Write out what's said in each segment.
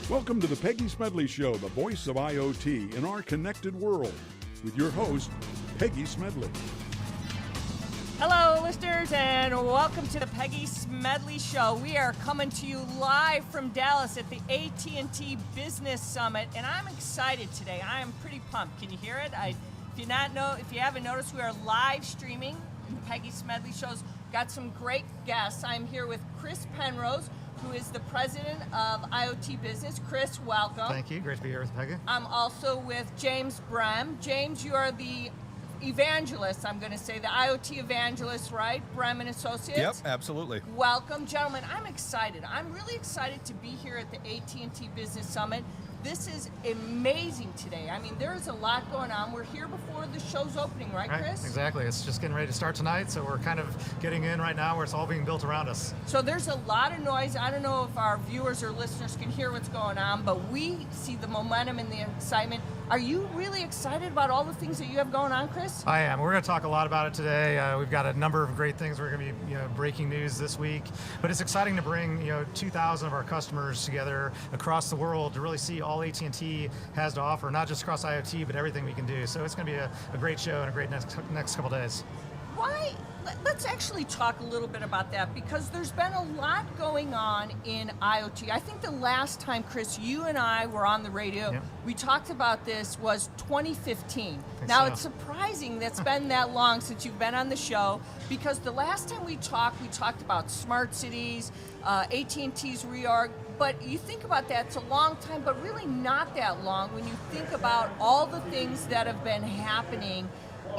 Welcome to the Peggy Smedley Show, the voice of IoT in our connected world, with your host, Peggy Smedley. Hello, listeners, and welcome to the Peggy Smedley Show. We are coming to you live from Dallas at the AT&T Business Summit, and I'm excited today. I am pretty pumped. Can you hear it? If you haven't noticed, we are live streaming the Peggy Smedley Shows. Got some great guests. I'm here with Chris Penrose, who is the president of IoT Business. Chris, welcome. Thank you. Great to be here with Peggy. I'm also with James Brehm. James, you are the evangelist, I'm going to say, the IoT evangelist, right? Brehm Associates? Yep, absolutely. Welcome, gentlemen. I'm excited. I'm really excited to be here at the AT&T Business Summit. This is amazing today. I mean, there's a lot going on. We're here before the show's opening, right, Chris? Exactly. It's just getting ready to start tonight, so we're kind of getting in right now where it's all being built around us. So there's a lot of noise. I don't know if our viewers or listeners can hear what's going on, but we see the momentum and the excitement. Are you really excited about all the things that you have going on, Chris? I am. We're going to talk a lot about it today. We've got a number of great things. We're going to be breaking news this week, but it's exciting to bring 2,000 of our customers together across the world to really see all AT&T has to offer, not just across IoT, but everything we can do. So it's going to be a great show and a great next couple days. Why? Let's actually talk a little bit about that, because there's been a lot going on in IoT. I think the last time, Chris, you and I were on the radio, we talked about this was 2015. Now, it's surprising that's been that long since you've been on the show, because the last time we talked about smart cities, AT&T's reorg. But you think about that, it's a long time, but really not that long when you think about all the things that have been happening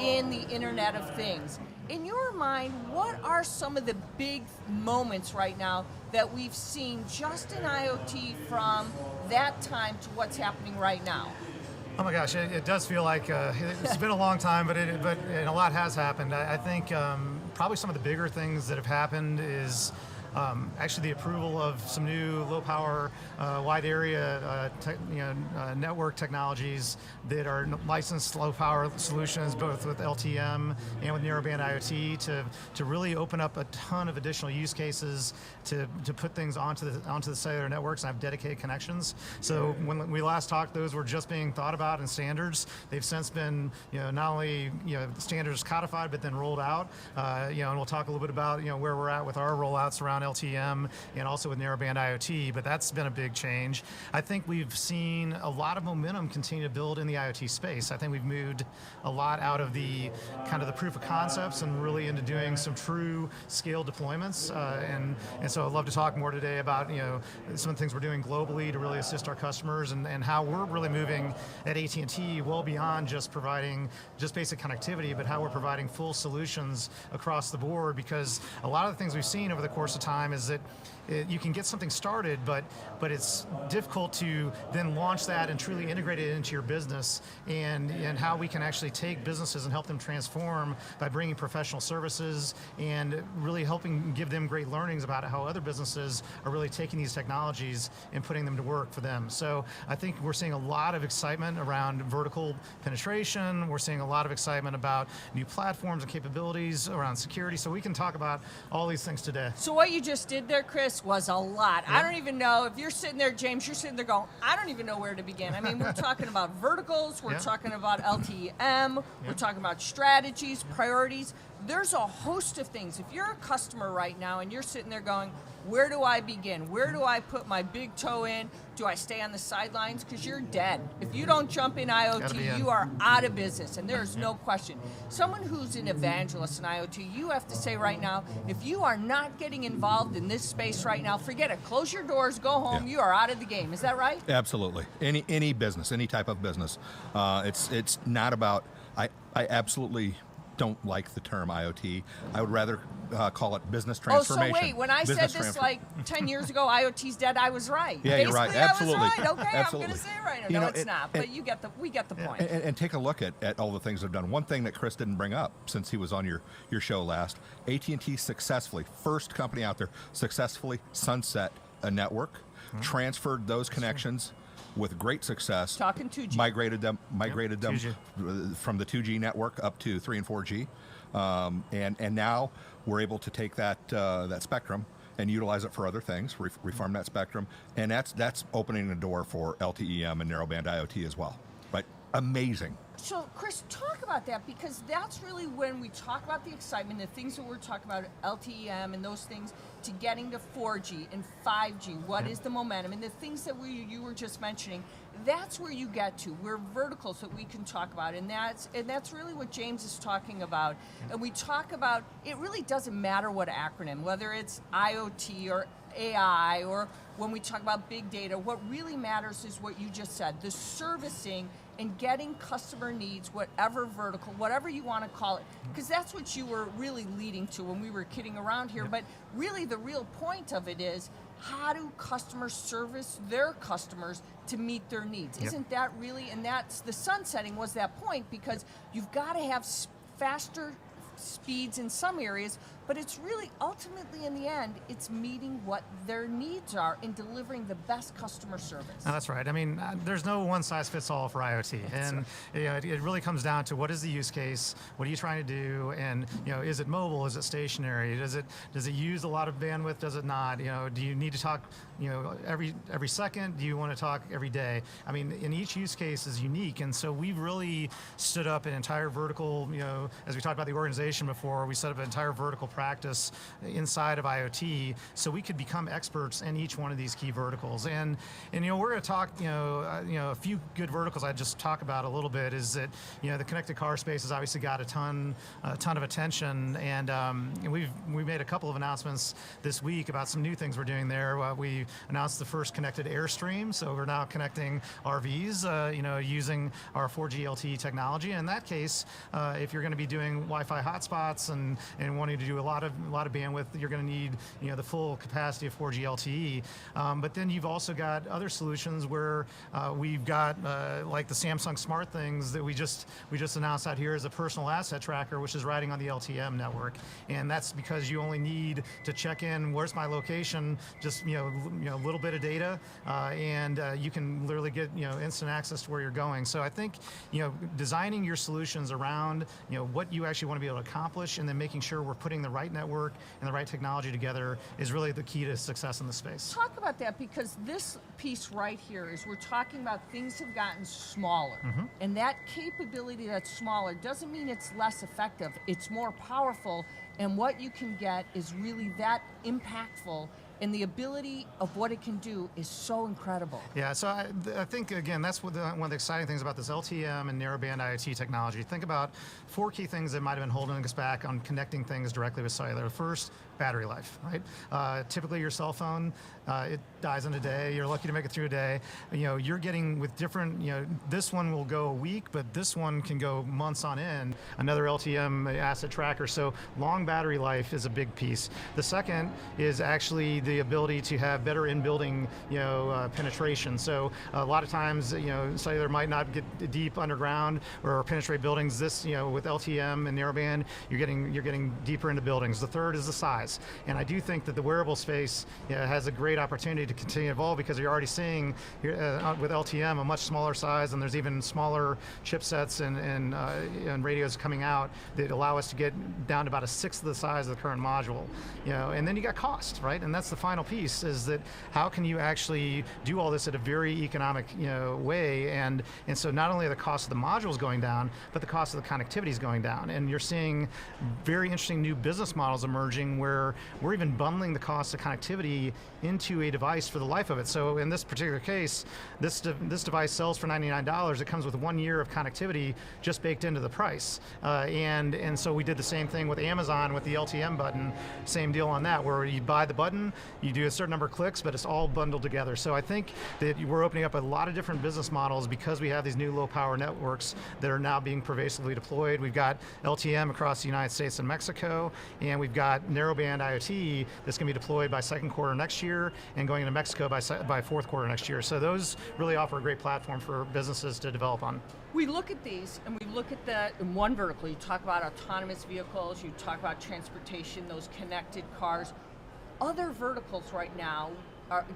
in the Internet of Things. In your mind, what are some of the big moments right now that we've seen just in IoT from that time to what's happening right now? Oh my gosh, it does feel like it's been a long time, but a lot has happened. I think probably some of the bigger things that have happened is actually the approval of some new low-power, wide area network technologies that are licensed low-power solutions, both with LTM and with narrowband IoT, to really open up a ton of additional use cases to put things onto the cellular networks and have dedicated connections. So when we last talked, those were just being thought about in standards. They've since been not only standards codified, but then rolled out. And we'll talk a little bit about where we're at with our rollouts around LTM and also with narrowband IoT, but that's been a big change. I think we've seen a lot of momentum continue to build in the IoT space. I think we've moved a lot out of the kind of the proof of concepts and really into doing some true scale deployments. And so I'd love to talk more today about some of the things we're doing globally to really assist our customers and how we're really moving at AT&T well beyond just providing just basic connectivity, but how we're providing full solutions across the board, because a lot of the things we've seen over the course of time is that you can get something started, but it's difficult to then launch that and truly integrate it into your business, and how we can actually take businesses and help them transform by bringing professional services and really helping give them great learnings about how other businesses are really taking these technologies and putting them to work for them. So I think we're seeing a lot of excitement around vertical penetration. We're seeing a lot of excitement about new platforms and capabilities around security. So we can talk about all these things today. So what you just did there, Chris, was a lot. I don't even know, if you're sitting there, James, you're sitting there going, I don't even know where to begin. I mean, we're talking about verticals, we're talking about LTM, we're talking about strategies, priorities. There's a host of things. If you're a customer right now and you're sitting there going, where do I begin? Where do I put my big toe in? Do I stay on the sidelines? Because you're dead. If you don't jump in IoT, you are out of business, and there's no question. Someone who's an evangelist in IoT, you have to say right now, if you are not getting involved in this space right now, forget it. Close your doors, go home. You are out of the game. Is that right? Absolutely. Any business, any type of business. It's not about, I absolutely don't like the term IoT. I would rather call it business transformation. Oh, so wait, when I said this like 10 years ago, IoT's dead, I was right. Yeah, Basically, you're right. Absolutely. I was right. Okay, Absolutely. I'm going to say it right. No, it's not, but we get the point. And take a look at all the things they've done. One thing that Chris didn't bring up since he was on your show last, AT&T successfully, first company out there, successfully sunset a network, transferred those connections with great success. Talking 2G. Migrated them from the 2G network up to 3 and 4G. And now we're able to take that spectrum and utilize it for other things, reform that spectrum, and that's opening the door for LTE-M and narrowband IoT as well. But amazing. So, Chris, talk about that, because that's really when we talk about the excitement, the things that we're talking about, LTE-M and those things, to getting to 4G and 5G. What is the momentum? And the things that you were just mentioning, that's where you get to. We're verticals that we can talk about, and that's really what James is talking about. And we talk about, it really doesn't matter what acronym, whether it's IoT or AI, or when we talk about big data, what really matters is what you just said, the servicing and getting customer needs, whatever vertical, whatever you want to call it, because that's what you were really leading to when we were kidding around here. But really the real point of it is, how do customers service their customers to meet their needs? Isn't that really, and that's the sunsetting was that point, because you've got to have faster speeds in some areas, but it's really ultimately in the end, it's meeting what their needs are and delivering the best customer service. No, that's right. I mean, there's no one size fits all for IoT, and it really comes down to what is the use case, what are you trying to do, and is it mobile, is it stationary, does it use a lot of bandwidth, does it not? Do you need to talk every second? Do you want to talk every day? I mean, and each use case is unique, and so we've really stood up an entire vertical. As we talked about the organization before, we set up an entire vertical practice inside of IoT, so we could become experts in each one of these key verticals. And we're going to talk. A few good verticals I'd just talk about a little bit is that the connected car space has obviously got a ton of attention, and we made a couple of announcements this week about some new things we're doing there. We announced the first connected Airstream, so we're now connecting RVs, using our 4G LTE technology. In that case, if you're going to be doing Wi-Fi hotspots and wanting to do a lot of bandwidth, you're going to need the full capacity of 4G LTE. But then you've also got other solutions where we've got like the Samsung Smart Things that we just announced out here as a personal asset tracker, which is riding on the LTE-M network, and that's because you only need to check in, where's my location, just a little bit of data, and you can literally get instant access to where you're going. So I think designing your solutions around what you actually want to be able to accomplish, and then making sure we're putting the right network and the right technology together is really the key to success in the space. Talk about that, because this piece right here is we're talking about things have gotten smaller, and that capability that's smaller doesn't mean it's less effective. It's more powerful, and what you can get is really that impactful, and the ability of what it can do is so incredible. Yeah, so I think, again, that's one of the exciting things about this LTE-M and narrowband IoT technology. Think about 4 key things that might have been holding us back on connecting things directly with cellular. First, battery life, right? Typically your cell phone, it dies in a day. You're lucky to make it through a day. You're getting with different, this one will go a week, but this one can go months on end. Another LTE-M asset tracker. So long battery life is a big piece. The second is actually the ability to have better in-building, penetration. So a lot of times, cellular might not get deep underground or penetrate buildings. This, with LTE-M and narrowband, you're getting deeper into buildings. The third is the size, and I do think that the wearable space has a great opportunity to continue to evolve, because you're already seeing with LTE-M a much smaller size, and there's even smaller chipsets and radios coming out that allow us to get down to about a sixth of the size of the current module. And then you got cost, right? And that's the final piece, is that how can you actually do all this at a very economic way, and so not only are the cost of the modules going down, but the cost of the connectivity is going down. And you're seeing very interesting new business models emerging where we're even bundling the cost of connectivity into a device for the life of it. So in this particular case, this device sells for $99. It comes with 1 year of connectivity just baked into the price. And so we did the same thing with Amazon with the LTE-M button. Same deal on that, where you buy the button, you do a certain number of clicks, but it's all bundled together. So I think that we're opening up a lot of different business models because we have these new low power networks that are now being pervasively deployed. We've got LTE-M across the United States and Mexico, and we've got narrowband IoT that's going to be deployed by second quarter next year and going into Mexico by fourth quarter next year. So those really offer a great platform for businesses to develop on. We look at these, and we look at that in one vertical. You talk about autonomous vehicles, you talk about transportation, those connected cars. Other verticals right now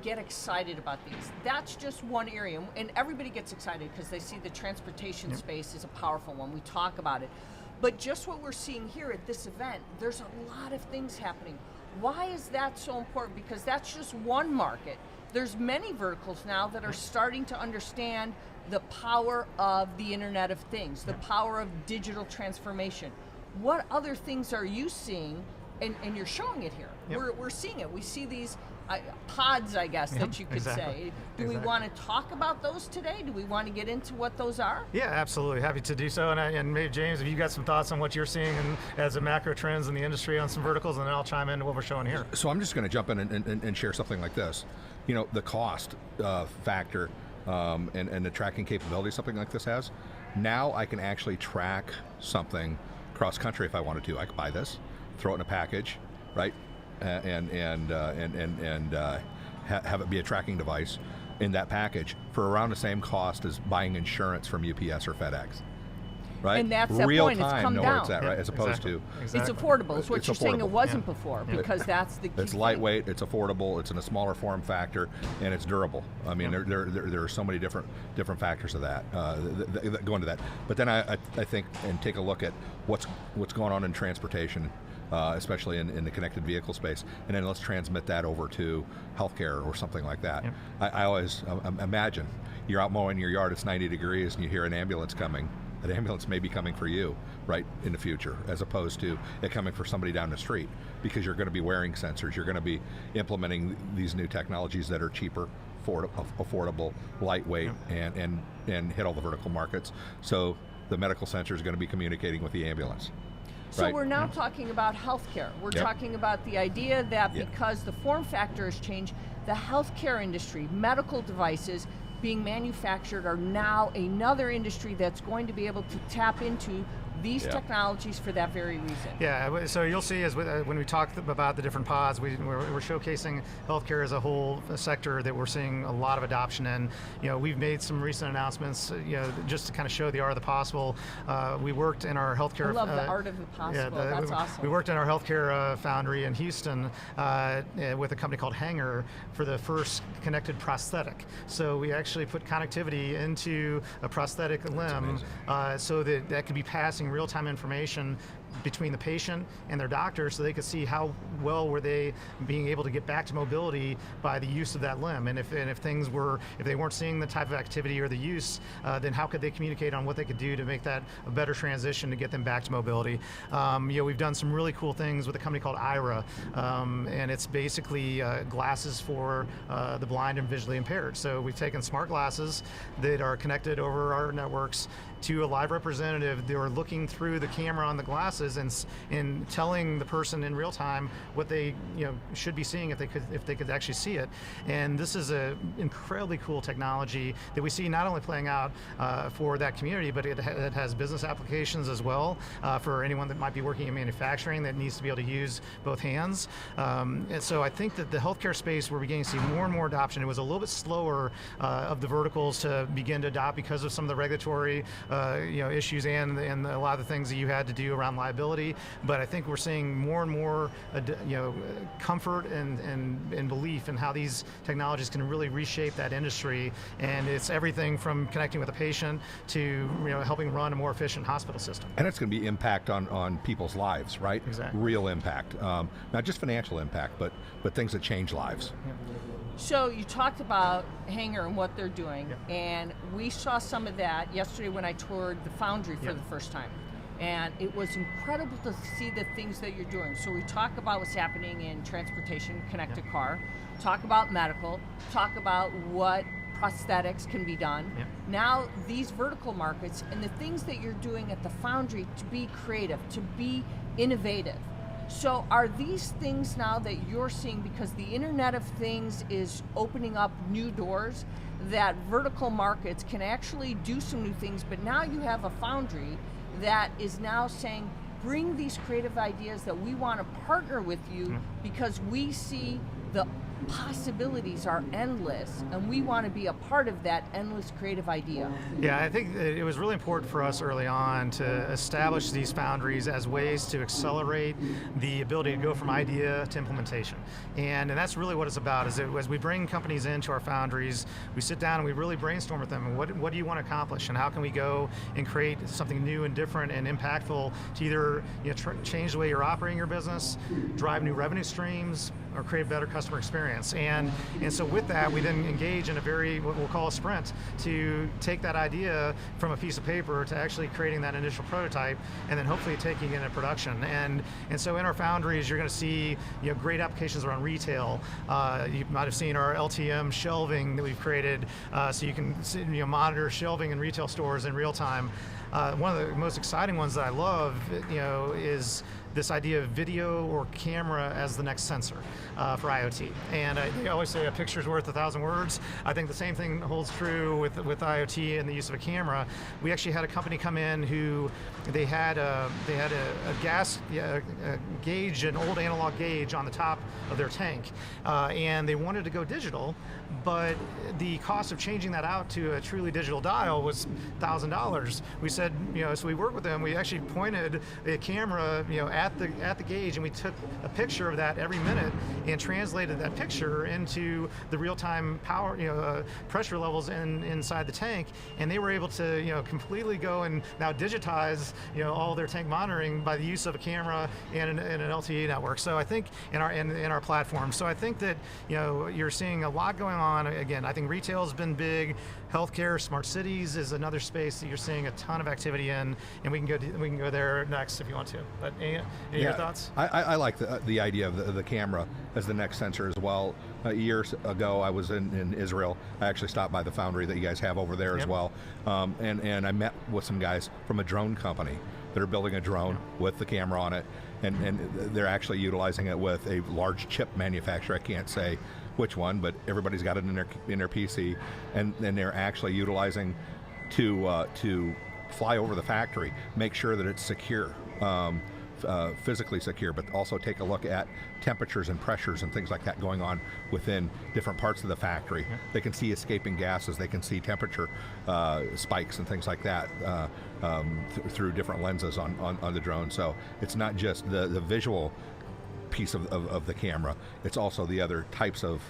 get excited about these. That's just one area, and everybody gets excited because they see the transportation space is a powerful one. We talk about it. But just what we're seeing here at this event, there's a lot of things happening. Why is that so important? Because that's just one market. There's many verticals now that are starting to understand the power of the Internet of Things, the power of digital transformation. What other things are you seeing? And you're showing it here. We're seeing it. We see these pods, I guess, that you could say. Do we want to talk about those today? Do we want to get into what those are? Yeah, absolutely. Happy to do so. And maybe, James, if you got some thoughts on what you're seeing as a macro trends in the industry on some verticals, and then I'll chime into what we're showing here. So I'm just going to jump in and share something like this. You know, the cost factor and the tracking capability something like this has. Now I can actually track something cross country if I wanted to. I could buy this, throw it in a package, right, and have it be a tracking device in that package for around the same cost as buying insurance from UPS or FedEx, right? And that's the real point. It's time, come know down. where it's at, right? As opposed to it's affordable. It's what you're saying it wasn't Yeah. before, because that's the key. It's lightweight, it's affordable, it's in a smaller form factor, and it's durable. I mean, there are so many different factors of that that go into that. But then I think and take a look at what's going on in transportation. Especially in the connected vehicle space, and then let's transmit that over to healthcare or something like that. Yep. I always imagine you're out mowing your yard, it's 90 degrees, and you hear an ambulance coming. That ambulance may be coming for you, right, in the future, as opposed to it coming for somebody down the street, because you're going to be wearing sensors, you're going to be implementing these new technologies that are cheaper, affordable, lightweight, and hit all the vertical markets. So the medical sensor is going to be communicating with the ambulance. So we're now talking about healthcare. We're talking about the idea that because the form factor has changed, the healthcare industry, medical devices being manufactured are now another industry that's going to be able to tap into these technologies for that very reason. Yeah, so you'll see as when we talk about the different pods, we're showcasing healthcare as a whole sector that we're seeing a lot of adoption in. You know, we've made some recent announcements, you know, just to kind of show the art of the possible. We worked in our healthcare. I love the art of the possible. That's awesome. We worked in our healthcare foundry in Houston with a company called Hanger for the first connected prosthetic. So we actually put connectivity into a prosthetic limb so that could be passing real-time information between the patient and their doctor, so they could see how well were they being able to get back to mobility by the use of that limb, and if they weren't seeing the type of activity or the use, then how could they communicate on what they could do to make that a better transition to get them back to mobility. You know, we've done some really cool things with a company called IRA, and it's basically glasses for the blind and visually impaired. So we've taken smart glasses that are connected over our networks to a live representative. They were looking through the camera on the glasses and telling the person in real time what they should be seeing if they could actually see it. And this is an incredibly cool technology that we see not only playing out for that community, but it has business applications as well for anyone that might be working in manufacturing that needs to be able to use both hands. And so I think that the healthcare space, we're beginning to see more and more adoption. It was a little bit slower of the verticals to begin to adopt because of some of the regulatory issues and a lot of the things that you had to do around liability, but I think we're seeing more and more comfort and belief in how these technologies can really reshape that industry, and it's everything from connecting with a patient to helping run a more efficient hospital system. And it's going to be impact on people's lives, right? Exactly. Real impact, not just financial impact, but things that change lives. Yeah. So you talked about Hanger and what they're doing, and we saw some of that yesterday when I toured the Foundry for the first time. And it was incredible to see the things that you're doing. So we talk about what's happening in transportation, connected car, talk about medical, talk about what prosthetics can be done. Now these vertical markets and the things that you're doing at the Foundry to be creative, to be innovative. So are these things now that you're seeing, because the Internet of Things is opening up new doors, that vertical markets can actually do some new things, but now you have a Foundry that is now saying, bring these creative ideas that we want to partner with you because we see the possibilities are endless and we want to be a part of that endless creative idea. Yeah, I think it was really important for us early on to establish these foundries as ways to accelerate the ability to go from idea to implementation. And that's really what it's about, is as we bring companies into our foundries, we sit down and we really brainstorm with them, and what do you want to accomplish, and how can we go and create something new and different and impactful to either change the way you're operating your business, drive new revenue streams or create a better customer experience. And so with that, we then engage in a very, what we'll call a sprint, to take that idea from a piece of paper to actually creating that initial prototype, and then hopefully taking it into production. And so in our foundries, you're going to see great applications around retail. You might have seen our LTM shelving that we've created, so you can monitor shelving in retail stores in real time. One of the most exciting ones that I love, is this idea of video or camera as the next sensor for IoT. And I always say a picture's worth 1,000 words. I think the same thing holds true with IoT and the use of a camera. We actually had a company come in who they had a gas gauge, an old analog gauge on the top of their tank, and they wanted to go digital, but the cost of changing that out to a truly digital dial was $1,000. We said, so we worked with them. We actually pointed a camera, at the gauge, and we took a picture of that every minute and translated that picture into the real-time power, pressure levels inside the tank, and they were able to, completely go and now digitize, all their tank monitoring by the use of a camera and an LTE network. So I think in our platform. So I think that you're seeing a lot going on. Again, I think retail has been big. Healthcare, smart cities is another space that you're seeing a ton of activity in, and we can go there next if you want to. But any your thoughts? I like the idea of the camera as the next sensor as well. Years ago, I was in Israel. I actually stopped by the foundry that you guys have over there as well, and I met with some guys from a drone company that are building a drone with the camera on it, and they're actually utilizing it with a large chip manufacturer. I can't say which one, but everybody's got it in their PC, and they're actually utilizing to fly over the factory, make sure that it's secure, physically secure, but also take a look at temperatures and pressures and things like that going on within different parts of the factory. They can see escaping gases, they can see temperature spikes and things like that through different lenses on the drone. So it's not just the visual piece of the camera, it's also the other types of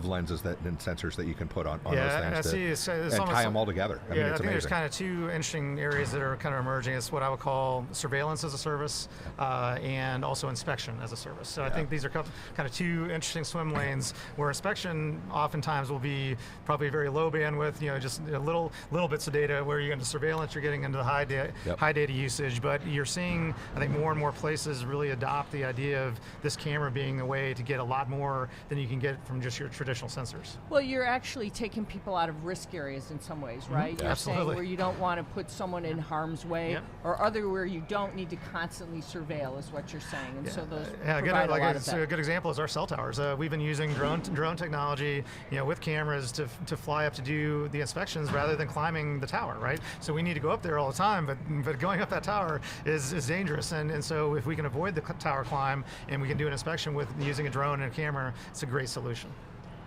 lenses and sensors that you can put on those things and tie them all together. I mean, it's think amazing. There's kind of two interesting areas that are kind of emerging. It's what I would call surveillance as a service and also inspection as a service. So I think these are kind of two interesting swim lanes where inspection oftentimes will be probably very low bandwidth, just little bits of data, where you're into surveillance, you're getting into the high data usage. But you're seeing, I think, more and more places really adopt the idea of this camera being a way to get a lot more than you can get from just your traditional sensors. Well, you're actually taking people out of risk areas in some ways, right? Mm-hmm. You're Absolutely. saying where you don't want to put someone in harm's way, or other where you don't need to constantly surveil, is what you're saying. And so those provide a lot of that. A good example is our cell towers. We've been using drone technology, with cameras to fly up to do the inspections rather than climbing the tower, right? So we need to go up there all the time, but going up that tower is dangerous. And so if we can avoid the tower climb and we can do an inspection with using a drone and a camera, it's a great solution.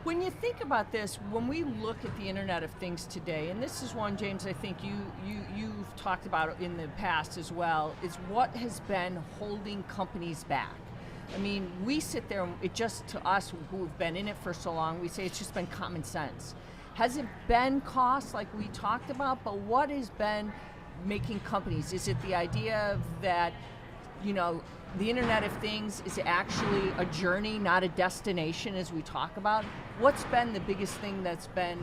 When you think about this, when we look at the Internet of Things today, and this is one, James, I think you've talked about in the past as well, is what has been holding companies back. I mean, we sit there, it just, to us who've been in it for so long, we say it's just been common sense. Has it been cost, like we talked about, but what has been making companies? Is it the idea that, the Internet of Things is actually a journey, not a destination, as we talk about? What's been the biggest thing that's been,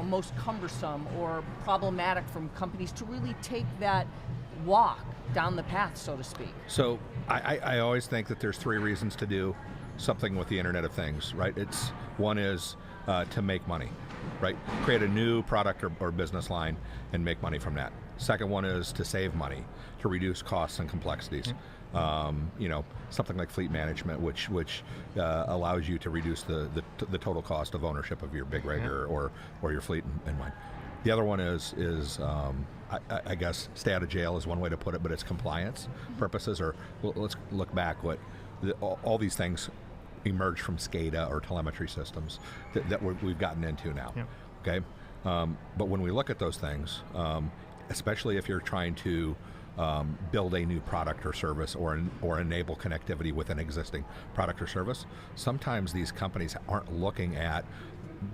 most cumbersome or problematic from companies to really take that walk down the path, so to speak? So I always think that there's three reasons to do something with the Internet of Things, right? One is to make money, right? Create a new product or business line and make money from that. Second one is to save money, to reduce costs and complexities. Something like fleet management, which allows you to reduce the total cost of ownership of your big rig or your fleet and mine. The other one is I guess stay out of jail is one way to put it, but it's compliance purposes. Or let's look back. All these things emerged from SCADA or telemetry systems that we've gotten into now. Okay, but when we look at those things, especially if you're trying to build a new product or service or enable connectivity with an existing product or service, sometimes these companies aren't looking at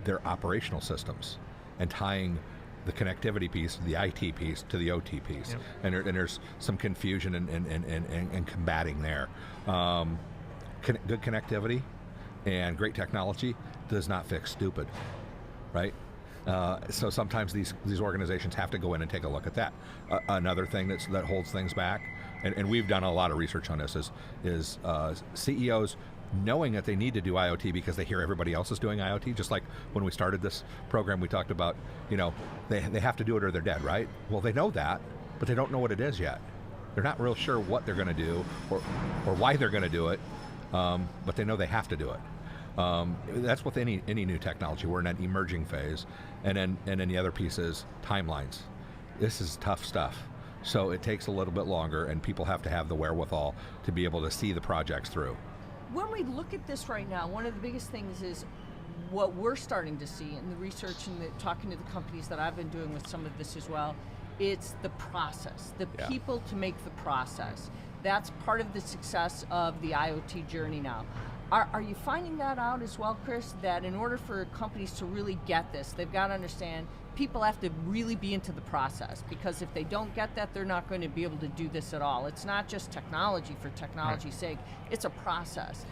their operational systems and tying the connectivity piece, the IT piece, to the OT piece. And there's some confusion and combating there. Good connectivity And great technology does not fix stupid, right? So sometimes these organizations have to go in and take a look at that. Another thing that holds things back, and we've done a lot of research on this, is CEOs knowing that they need to do IoT because they hear everybody else is doing IoT. Just like when we started this program, we talked about, they have to do it or they're dead, right? Well, they know that, but they don't know what it is yet. They're not real sure what they're going to do or why they're going to do it, but they know they have to do it. That's with any new technology. We're in an emerging phase, and then the other piece is timelines. This is tough stuff, so it takes a little bit longer, and people have to have the wherewithal to be able to see the projects through. When we look at this right now, one of the biggest things is what we're starting to see in the research and talking to the companies that I've been doing with some of this as well. It's the process, the people to make the process. That's part of the success of the IoT journey now. Are you finding that out as well, Chris, that in order for companies to really get this, they've got to understand people have to really be into the process, because if they don't get that, they're not going to be able to do this at all. It's not just technology for technology's sake, it's a process.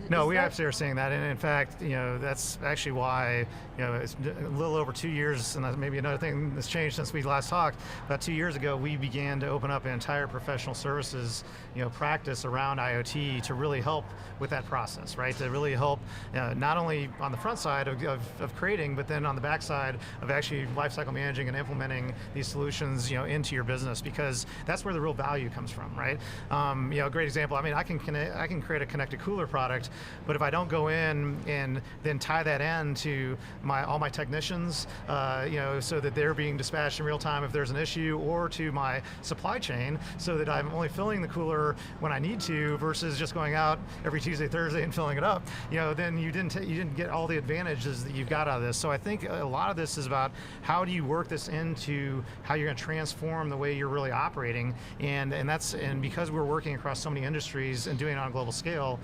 No, we actually are seeing that, and in fact, that's actually why, it's a little over 2 years, and maybe another thing that's changed since we last talked. About 2 years ago, we began to open up an entire professional services, practice around IoT to really help with that process, right? To really help not only on the front side of creating, but then on the back side of actually lifecycle managing and implementing these solutions, into your business, because that's where the real value comes from, right? A great example. I mean, I can create a connected cooler product, but if I don't go in and then tie that in to all my technicians, so that they're being dispatched in real time if there's an issue, or to my supply chain, so that I'm only filling the cooler when I need to, versus just going out every Tuesday, Thursday and filling it up, then you didn't get all the advantages that you've got out of this. So I think a lot of this is about how do you work this into how you're going to transform the way you're really operating, and because we're working across so many industries and doing it on a global scale,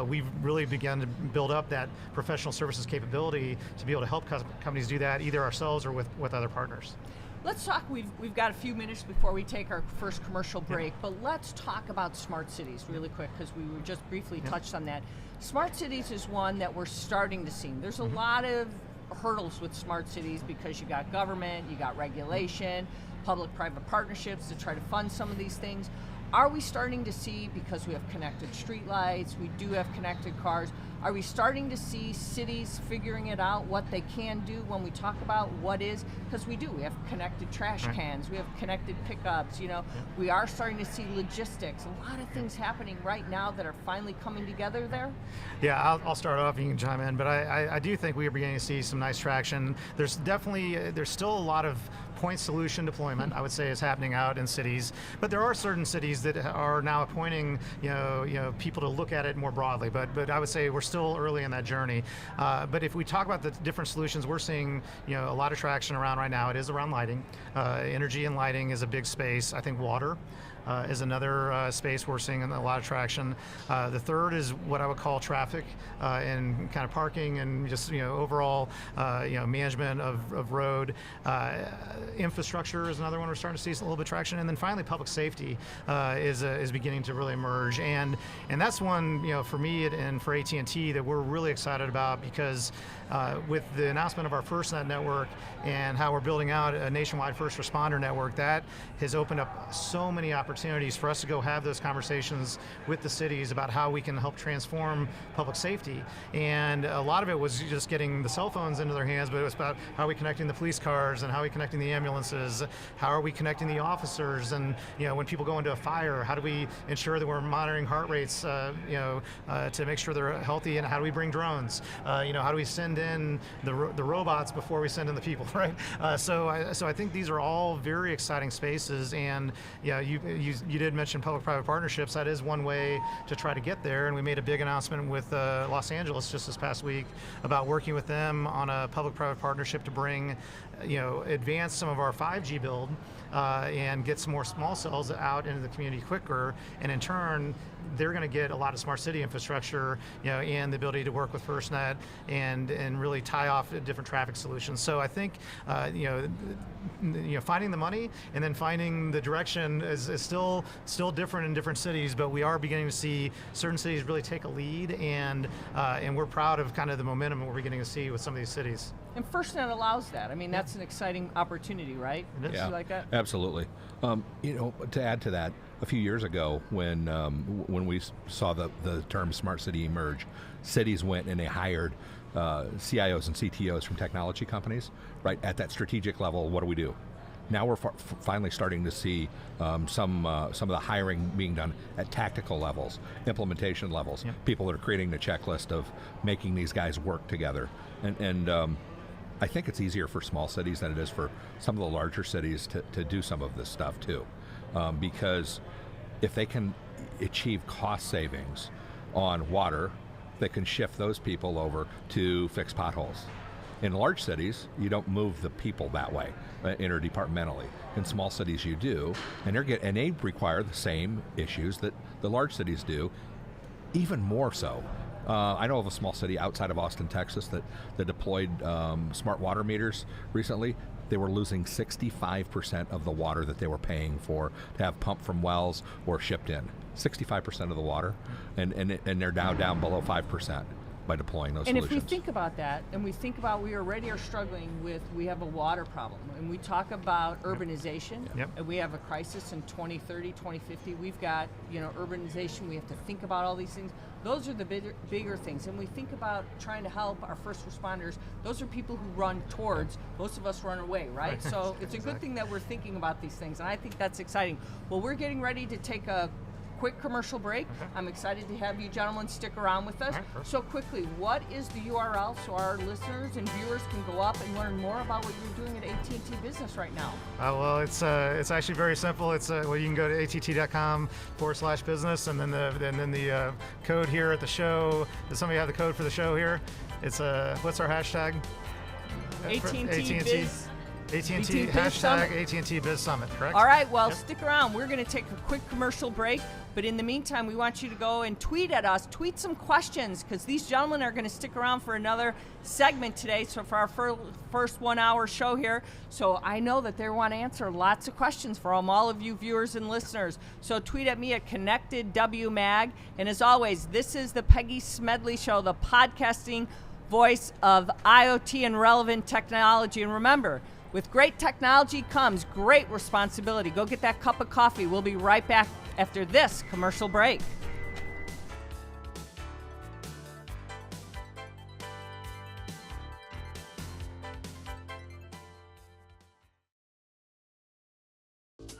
we've really begun to build up that professional services capability to be able to help companies do that, either ourselves or with other partners. Let's talk, we've got a few minutes before we take our first commercial break, but let's talk about smart cities really quick, because we were just briefly touched on that. Smart cities is one that we're starting to see. There's a lot of hurdles with smart cities because you got government, you got regulation, public-private partnerships to try to fund some of these things. Are we starting to see, because we have connected streetlights, we do have connected cars, are we starting to see cities figuring it out, what they can do when we talk about what is, because we have connected trash cans, we have connected pickups, we are starting to see logistics, a lot of things happening right now that are finally coming together there? Yeah, I'll start off, you can chime in, but I do think we are beginning to see some nice traction. There's still a lot of point solution deployment, I would say, is happening out in cities, but there are certain cities that are now appointing people to look at it more broadly, but I would say we're still early in that journey. But if we talk about the different solutions we're seeing a lot of traction around right now, it is around lighting. Energy and lighting is a big space. I think water is another space we're seeing a lot of traction. The third is what I would call traffic and kind of parking and just overall management of road. Infrastructure is another one we're starting to see a little bit of traction, and then finally public safety is beginning to really emerge, and that's one for me and for AT&T that we're really excited about, because with the announcement of our FirstNet network and how we're building out a nationwide first responder network, that has opened up so many opportunities for us to go have those conversations with the cities about how we can help transform public safety. And a lot of it was just getting the cell phones into their hands, but it was about how are we connecting the police cars, and how are we connecting the ambulances, how are we connecting the officers, and when people go into a fire, how do we ensure that we're monitoring heart rates to make sure they're healthy, and how do we bring drones, how do we send in the robots before we send in the people, right? So I think these are all very exciting spaces, and you did mention public-private partnerships. That is one way to try to get there, and we made a big announcement with Los Angeles just this past week about working with them on a public-private partnership to bring, advance some of our 5G build and get some more small cells out into the community quicker, and in turn they're going to get a lot of smart city infrastructure, and the ability to work with FirstNet and really tie off different traffic solutions. So I think, finding the money and then finding the direction is still different in different cities, but we are beginning to see certain cities really take a lead, and we're proud of kind of the momentum we're beginning to see with some of these cities. And FirstNet allows that. I mean, that's an exciting opportunity, right? Yeah, like that? Absolutely. To add to that, a few years ago when we saw the term smart city emerge, cities went and they hired CIOs and CTOs from technology companies, right? At that strategic level, what do we do? Now we're finally starting to see some of the hiring being done at tactical levels, implementation levels, people that are creating the checklist of making these guys work together. And I think it's easier for small cities than it is for some of the larger cities to do some of this stuff too. Because if they can achieve cost savings on water, they can shift those people over to fix potholes. In large cities, you don't move the people that way, interdepartmentally. In small cities, you do, and they require the same issues that the large cities do, even more so. I know of a small city outside of Austin, Texas, that deployed smart water meters recently. They were losing 65% of the water that they were paying for to have pumped from wells or shipped in. 65% of the water, and they're now down below 5% by deploying those solutions. And if we think about that, and we think about we already are struggling with, we have a water problem, and we talk about urbanization, and we have a crisis in 2030, 2050. We've got, urbanization, we have to think about all these things. Those are the bigger things. And we think about trying to help our first responders. Those are people who run towards, most of us run away, right? So it's a good thing that we're thinking about these things, and I think that's exciting. Well, we're getting ready to take a quick commercial break. I'm excited to have you gentlemen stick around with us. So quickly, what is the URL so our listeners and viewers can go up and learn more about what you're doing at AT&T Business right now? Well, it's actually very simple. It's you can go to att.com/business, and then the code here at the show. Does somebody have the code for the show here? It's what's our hashtag? AT&T Biz. AT&T hashtag AT&T Biz Summit, correct? All right, well, stick around. We're going to take a quick commercial break, but in the meantime, we want you to go and tweet at us. Tweet some questions, because these gentlemen are going to stick around for another segment today, so for our first 1 hour show here. So I know that they want to answer lots of questions from all of you viewers and listeners. So tweet at me at ConnectedWMag. And as always, this is the Peggy Smedley Show, the podcasting voice of IoT and relevant technology. And remember, with great technology comes great responsibility. Go get that cup of coffee. We'll be right back after this commercial break.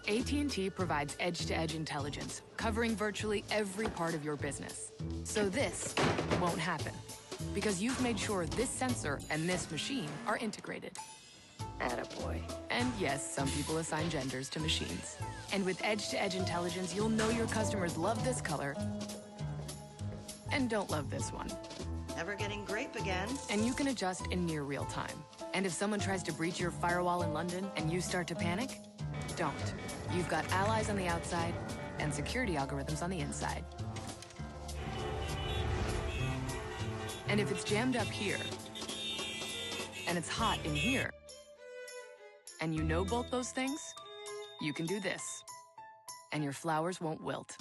AT&T provides edge-to-edge intelligence, covering virtually every part of your business. So this won't happen, because you've made sure this sensor and this machine are integrated. Attaboy. And yes, some people assign genders to machines. And with edge-to-edge intelligence, you'll know your customers love this color and don't love this one. Never getting grape again. And you can adjust in near real time. And if someone tries to breach your firewall in London and you start to panic, don't. You've got allies on the outside and security algorithms on the inside. And if it's jammed up here and it's hot in here, and you know both those things, you can do this, and your flowers won't wilt.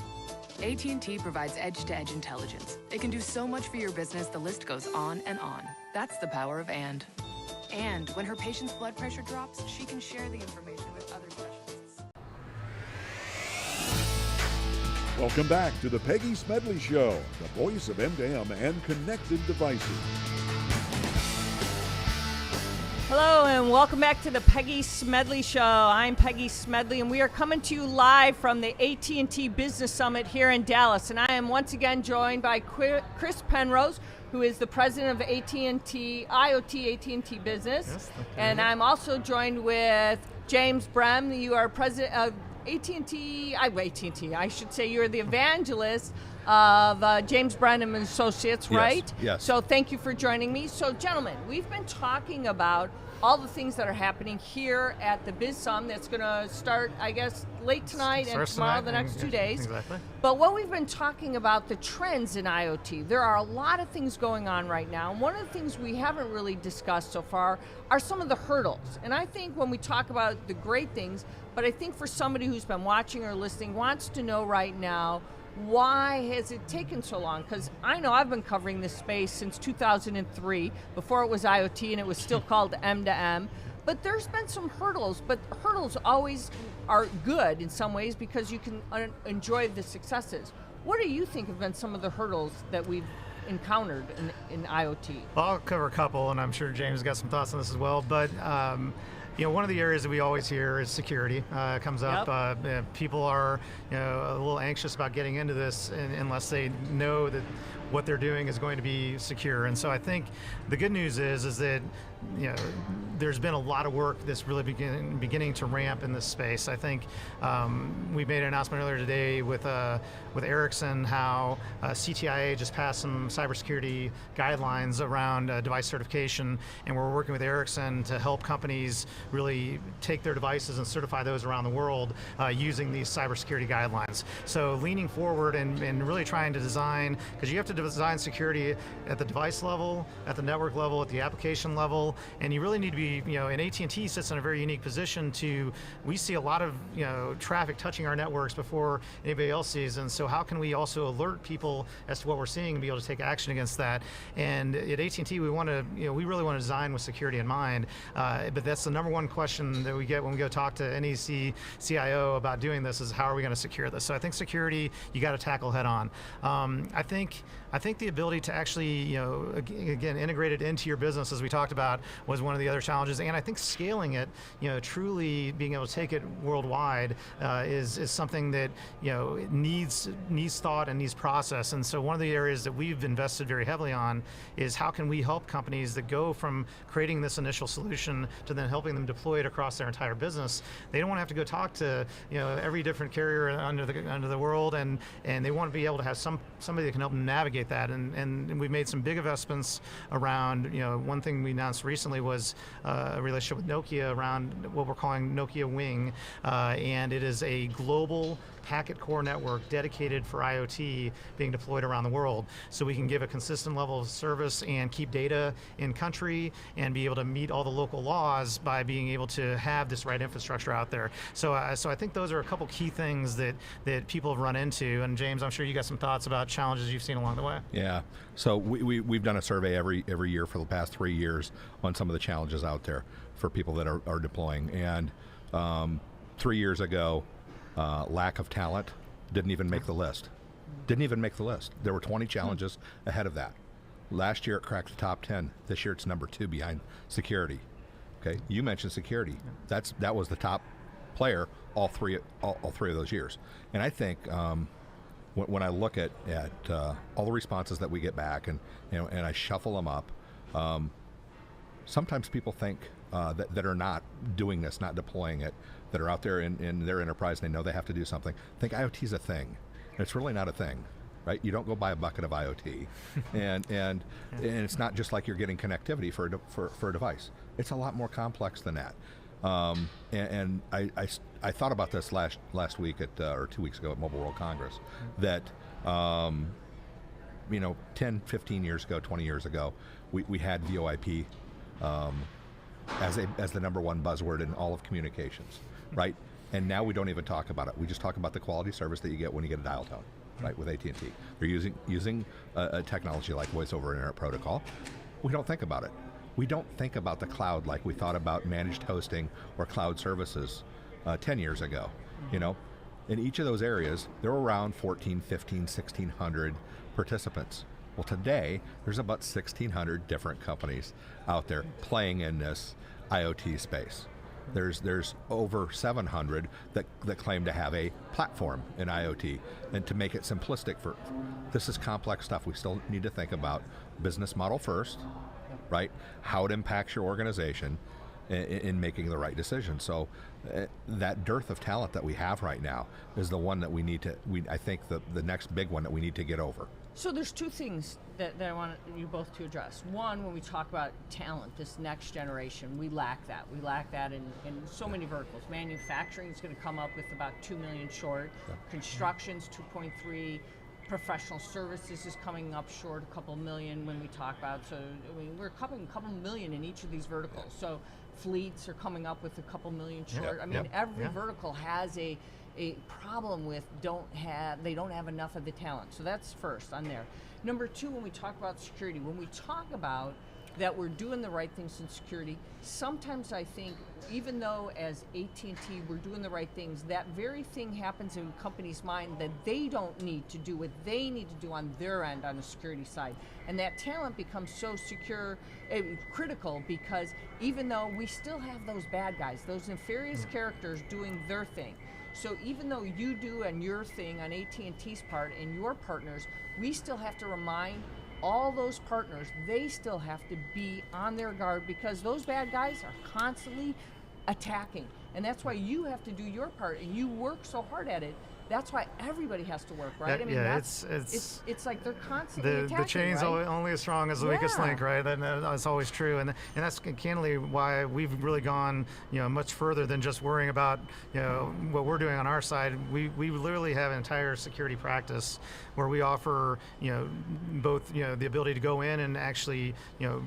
AT&T provides edge-to-edge intelligence. It can do so much for your business, the list goes on and on. That's the power of and. And when her patient's blood pressure drops, she can share the information with other specialists. Welcome back to the Peggy Smedley Show, the voice of M2M and connected devices. Hello and welcome back to the Peggy Smedley Show. I'm Peggy Smedley and we are coming to you live from the AT&T Business Summit here in Dallas. And I am once again joined by Chris Penrose, who is the president of AT&T IoT AT&T Business. Yes, and I'm also joined with James Brehm. You are president of AT&T, I should say you're the evangelist of James Brehm Associates, right? Yes. So thank you for joining me. So gentlemen, we've been talking about all the things that are happening here at the BizSum that's going to start, I guess, late tonight and tomorrow, the next 2 days. Exactly. But what we've been talking about, the trends in IoT, there are a lot of things going on right now. And one of the things we haven't really discussed so far are some of the hurdles. And I think when we talk about the great things, but I think for somebody who's been watching or listening, wants to know right now, why has it taken so long? Because I know I've been covering this space since 2003, before it was IoT and it was still called M2M. But there's been some hurdles, but hurdles always are good in some ways because you can enjoy the successes. What do you think have been some of the hurdles that we've encountered in IoT? Well, I'll cover a couple, and I'm sure James has got some thoughts on this as well. But one of the areas that we always hear is security. Comes up. People are a little anxious about getting into this unless they know that what they're doing is going to be secure. And so I think the good news is that there's been a lot of work that's really beginning to ramp in this space. I think we made an announcement earlier today with Ericsson how CTIA just passed some cybersecurity guidelines around device certification, and we're working with Ericsson to help companies really take their devices and certify those around the world using these cybersecurity guidelines. So leaning forward and really trying to design, because you have to design security at the device level, at the network level, at the application level, and you really need to be, and AT&T sits in a very unique position we see a lot of, traffic touching our networks before anybody else sees, and so how can we also alert people as to what we're seeing and be able to take action against that? And at AT&T, we really want to design with security in mind, but that's the number one question that we get when we go talk to any CIO about doing this is how are we going to secure this? So I think security, you got to tackle head on. I think the ability to actually, again, integrate it into your business, as we talked about, was one of the other challenges. And I think scaling it, truly being able to take it worldwide is something that, needs thought and needs process. And so one of the areas that we've invested very heavily on is how can we help companies that go from creating this initial solution to then helping them deploy it across their entire business. They don't want to have to go talk to, every different carrier under the world, and they want to be able to have somebody that can help them navigate that, and we've made some big investments around, one thing we announced recently was a relationship with Nokia around what we're calling Nokia Wing, and it is a global packet core network dedicated for IoT being deployed around the world, so we can give a consistent level of service and keep data in country and be able to meet all the local laws by being able to have this right infrastructure out there. So I think those are a couple key things that people have run into. And James, I'm sure you got some thoughts about challenges you've seen along the way. Yeah. So we've done a survey every year for the past 3 years on some of the challenges out there for people that are deploying. And 3 years ago, lack of talent didn't even make the list. There were 20 challenges ahead of that. Last year it cracked the top 10. This year it's number 2 behind security. Okay, you mentioned security. That was the top player all three of those years. And I think when I look at all the responses that we get back and I shuffle them up, sometimes people think that are not doing this, not deploying it, that are out there in their enterprise and they know they have to do something, think IoT's a thing. And it's really not a thing, right? You don't go buy a bucket of IoT, and it's not just like you're getting connectivity for a device. It's a lot more complex than that. And I thought about this last week or 2 weeks ago at Mobile World Congress, that 10, 15 years ago, 20 years ago, we had VoIP as the number one buzzword in all of communications, right? And now we don't even talk about it. We just talk about the quality service that you get when you get a dial tone, right, with AT&T. They're using a technology like voice over internet protocol. We don't think about it. We don't think about the cloud like we thought about managed hosting or cloud services 10 years ago. In each of those areas, there were around 14, 15, 1,600 participants. Well, today, there's about 1,600 different companies out there playing in this IoT space. There's over 700 that claim to have a platform in IoT. And to make it simplistic, this is complex stuff. We still need to think about business model first, right? How it impacts your organization, in making the right decision. So that dearth of talent that we have right now is the one that we need to, I think the next big one that we need to get over. So there's two things that I want you both to address. One, when we talk about talent, this next generation, we lack that. We lack that in so many verticals. Manufacturing is going to come up with about 2 million short. Yeah. Construction's 2.3. Professional services is coming up short a couple million when we talk about. So I mean, we're covering a couple million in each of these verticals. So fleets are coming up with a couple million short. I mean, every vertical has a problem with they don't have enough of the talent. So that's first on there. Number two, when we talk about security, when we talk about that we're doing the right things in security, sometimes I think even though as AT&T we're doing the right things, that very thing happens in companies' mind that they don't need to do what they need to do on their end on the security side. And that talent becomes so critical, because even though we still have those bad guys, those nefarious characters doing their thing. So even though you do and your thing on AT&T's part and your partners, we still have to remind all those partners, they still have to be on their guard, because those bad guys are constantly attacking. And that's why you have to do your part, and you work so hard at it. That's why everybody has to work, right? It's like they're constantly attacking, the chain's right? only as strong as the weakest link, right? And that's always true, and that's candidly why we've really gone, much further than just worrying about, what we're doing on our side. We literally have an entire security practice where we offer, both, the ability to go in and actually,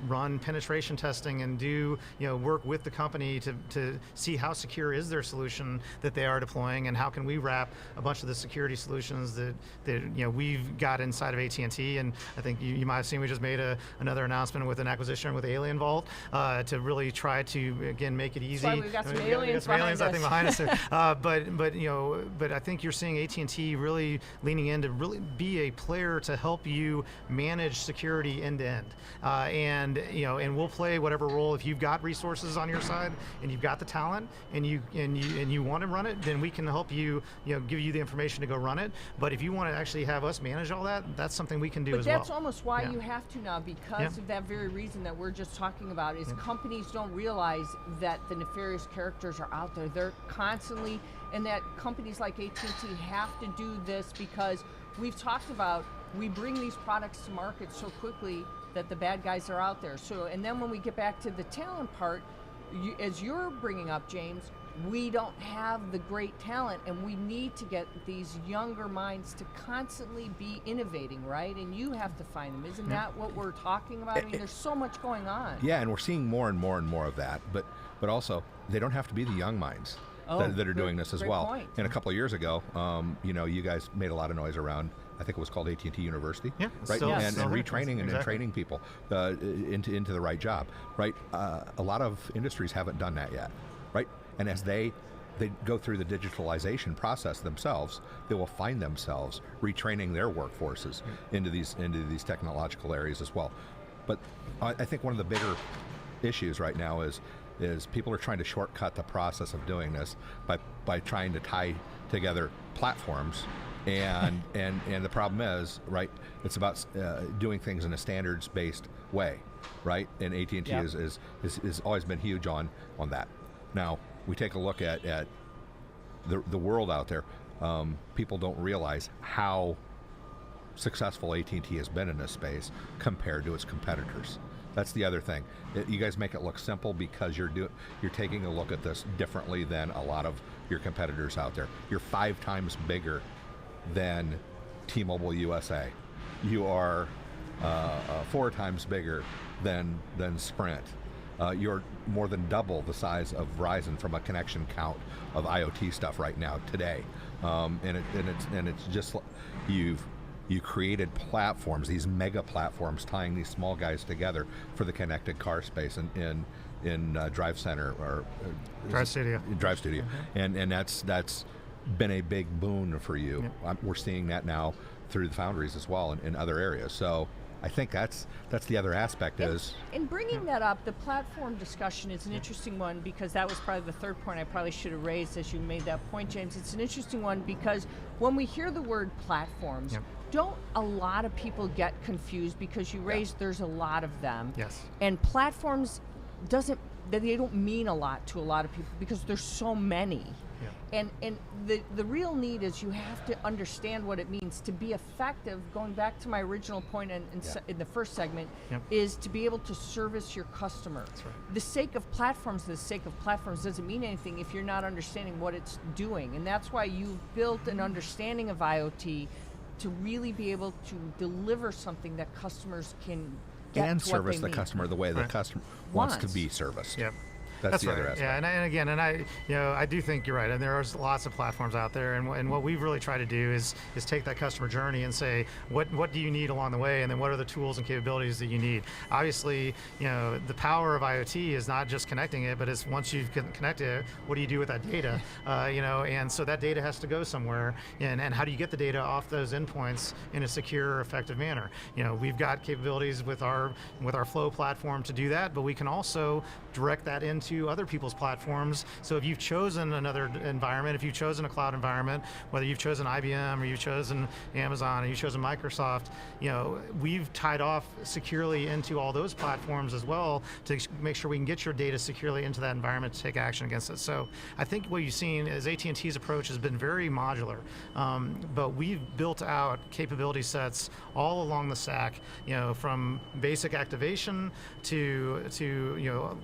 run penetration testing and do, work with the company to see how secure is their solution that they are deploying, and how can we wrap a bunch of the security solutions that we've got inside of AT&T. And I think you might have seen we just made another announcement with an acquisition with Alien Vault to really try to again make it easy. That's why we've got some aliens behind us. Behind us. But I think you're seeing AT&T really leaning in to really be a player to help you manage security end to end. And we'll play whatever role. If you've got resources on your side and you've got the talent and you want to run it, then we can help you, give you the information to go run it. But if you want to actually have us manage all that, that's something we can do as well. But that's almost why you have to now, because of that very reason that we're just talking about, is companies don't realize that the nefarious characters are out there. They're constantly, and that companies like AT&T have to do this, because we've talked about, we bring these products to market so quickly that the bad guys are out there. So, and then when we get back to the talent part, as you're bringing up, James, we don't have the great talent, and we need to get these younger minds to constantly be innovating, right? And you have to find them. Isn't that what we're talking about? I mean, there's so much going on. Yeah, and we're seeing more and more and more of that. But also, they don't have to be the young minds that are doing this as well. Point. And a couple of years ago, you guys made a lot of noise around, I think it was called AT&T University, right? And retraining and training people into the right job, right? A lot of industries haven't done that yet, right? And as they go through the digitalization process themselves, they will find themselves retraining their workforces into these technological areas as well. But I think one of the bigger issues right now is people are trying to shortcut the process of doing this by trying to tie together platforms. And the problem is, right, it's about doing things in a standards-based way, right? And AT&T has always been huge on that. Now, we take a look at the world out there. People don't realize how successful AT&T has been in this space compared to its competitors. That's the other thing. You guys make it look simple because you're taking a look at this differently than a lot of your competitors out there. You're 5 times bigger than T-Mobile USA. You are 4 times bigger than Sprint. You're more than double the size of Verizon from a connection count of IoT stuff right now today, and it's just you created platforms, these mega platforms tying these small guys together for the connected car space in Drive Center or Drive Studio. Drive Studio, and that's been a big boon for you. We're seeing that now through the foundries as well in other areas. So I think that's the other aspect is. In bringing that up, the platform discussion is an interesting one, because that was probably the third point I probably should have raised as you made that point, James. It's an interesting one because when we hear the word platforms, don't a lot of people get confused, because you raised there's a lot of them. Yes. And platforms they don't mean a lot to a lot of people because there's so many. Yeah. And the real need is you have to understand what it means to be effective. Going back to my original point in the first segment, is to be able to service your customer. That's right. The sake of platforms doesn't mean anything if you're not understanding what it's doing. And that's why you've built an understanding of IoT to really be able to deliver something that customers can get and to what service they the need. customer the way the customer wants to be serviced. Yep. That's the right. other aspect. Yeah, and again, I do think you're right. And there are lots of platforms out there, and what we've really tried to do is take that customer journey and say, what do you need along the way, and then what are the tools and capabilities that you need. Obviously, the power of IoT is not just connecting it, but it's once you've connected it, what do you do with that data? And so that data has to go somewhere, and how do you get the data off those endpoints in a secure, effective manner? We've got capabilities with our Flow platform to do that, but we can also direct that into other people's platforms. So if you've chosen another environment, if you've chosen a cloud environment, whether you've chosen IBM or you've chosen Amazon or you've chosen Microsoft, we've tied off securely into all those platforms as well to make sure we can get your data securely into that environment to take action against it. So I think what you've seen is AT&T's approach has been very modular, but we've built out capability sets all along the stack, from basic activation to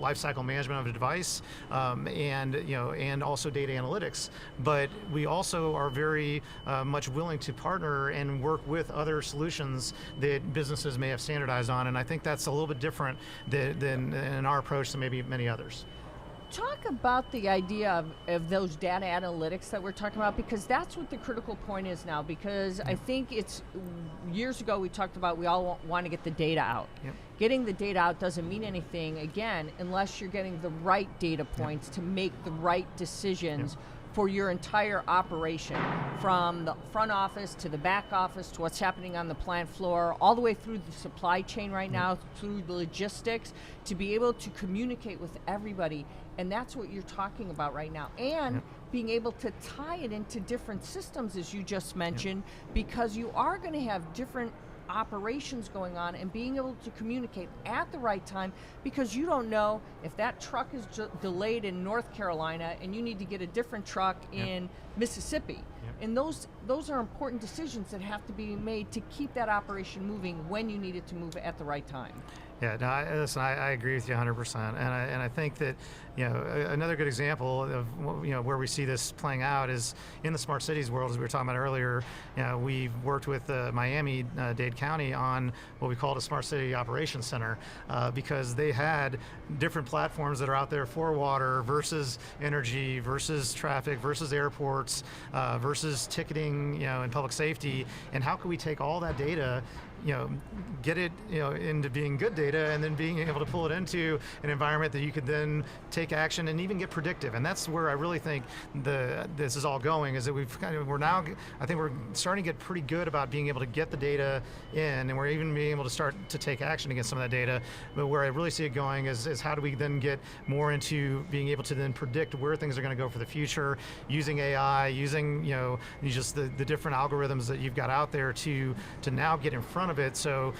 lifecycle management of a device, and also data analytics. But we also are very much willing to partner and work with other solutions that businesses may have standardized on, and I think that's a little bit different than in our approach than maybe many others. Talk about the idea of those data analytics that we're talking about, because that's what the critical point is now, because I think it's, years ago we talked about we all want to get the data out. Yep. Getting the data out doesn't mean anything, again, unless you're getting the right data points to make the right decisions for your entire operation, from the front office to the back office to what's happening on the plant floor, all the way through the supply chain right now, through the logistics, to be able to communicate with everybody. And that's what you're talking about right now. And being able to tie it into different systems, as you just mentioned, because you are going to have different operations going on, and being able to communicate at the right time, because you don't know if that truck is delayed in North Carolina and you need to get a different truck in Mississippi. And those are important decisions that have to be made to keep that operation moving when you need it to move at the right time. Yeah, no, I agree with you 100%, and I think that another good example of where we see this playing out is in the smart cities world, as we were talking about earlier. We've worked with Miami-Dade County on what we called a smart city operations center, because they had different platforms that are out there for water versus energy versus traffic versus airports versus ticketing, and public safety, and how can we take all that data, get it into being good data, and then being able to pull it into an environment that you could then take action and even get predictive. And that's where I really think this is all going, is that I think we're starting to get pretty good about being able to get the data in, and we're even being able to start to take action against some of that data. But where I really see it going is how do we then get more into being able to then predict where things are going to go for the future, using AI, using just the different algorithms that you've got out there to now get in front of it. So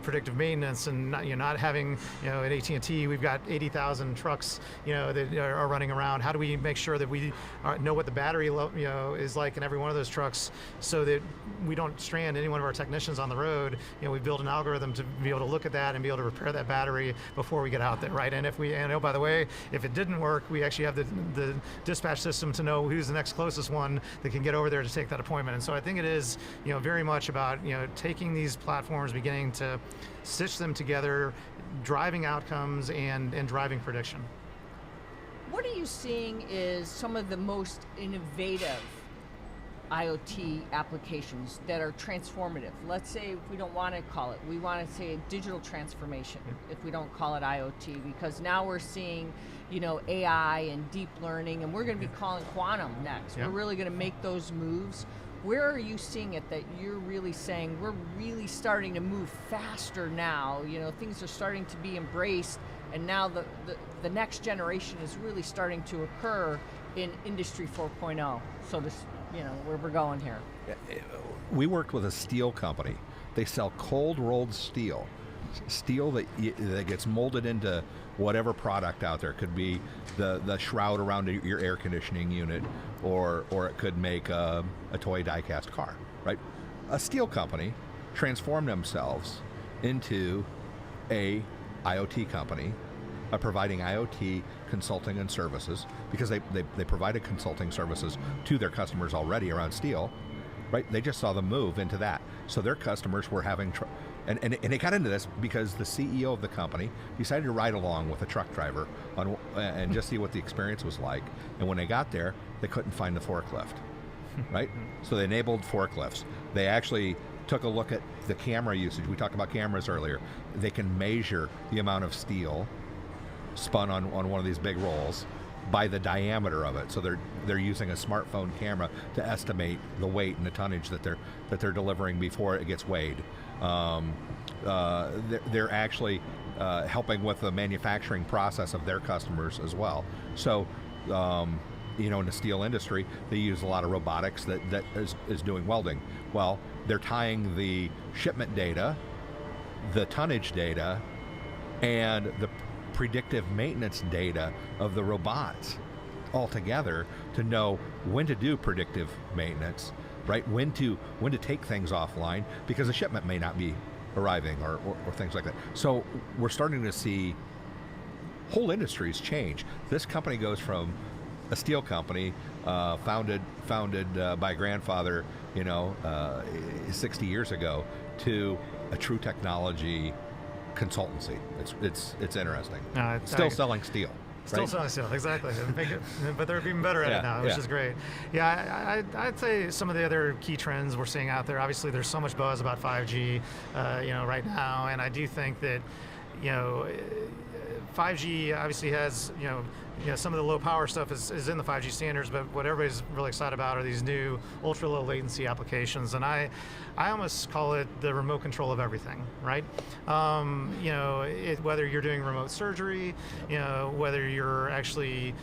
predictive maintenance, and not having at AT&T we've got 80,000 trucks that are running around. How do we make sure that we know what the battery is like in every one of those trucks, so that we don't strand any one of our technicians on the road? We build an algorithm to be able to look at that and be able to repair that battery before we get out there, right? And by the way, if it didn't work, we actually have the dispatch system to know who's the next closest one that can get over there to take that appointment. And so I think it is very much about taking these platforms, beginning to stitch them together, driving outcomes and driving prediction. What are you seeing is some of the most innovative IoT applications that are transformative? Let's say, if we don't want to call it, we want to say digital transformation, if we don't call it IoT, because now we're seeing AI and deep learning, and we're going to be calling quantum next. We're really going to make those moves. Where are you seeing it that you're really saying we're really starting to move faster now? Things are starting to be embraced, and now the next generation is really starting to occur in Industry 4.0. So where we're going here. We worked with a steel company. They sell cold rolled steel steel that gets molded into whatever product out there. It could be the shroud around your air conditioning unit, or it could make a toy die-cast car, right? A steel company transformed themselves into a IoT company, providing IoT consulting and services, because they provided consulting services to their customers already around steel, right? They just saw the move into that. So their customers were having, and they got into this because the CEO of the company decided to ride along with a truck driver and just see what the experience was like. And when they got there, they couldn't find the forklift, right? So they enabled forklifts. They actually took a look at the camera usage. We talked about cameras earlier. They can measure the amount of steel spun on one of these big rolls by the diameter of it. So they're using a smartphone camera to estimate the weight and the tonnage that they're delivering before it gets weighed. They're actually helping with the manufacturing process of their customers as well. So in the steel industry, they use a lot of robotics that is doing welding. Well, they're tying the shipment data, the tonnage data, and the predictive maintenance data of the robots all together to know when to do predictive maintenance, right? When to take things offline because the shipment may not be arriving or things like that. So we're starting to see whole industries change. This company goes from a steel company founded by grandfather, 60 years ago, to a true technology consultancy. It's interesting. Still selling steel. Still right? selling steel, exactly. But they're even better at it now, which is great. Yeah, I'd say some of the other key trends we're seeing out there. Obviously, there's so much buzz about 5G, right now, and I do think that, 5G obviously has, some of the low power stuff is in the 5G standards, but what everybody's really excited about are these new ultra low latency applications, and I almost call it the remote control of everything, right? Whether you're doing remote surgery, whether you're actually,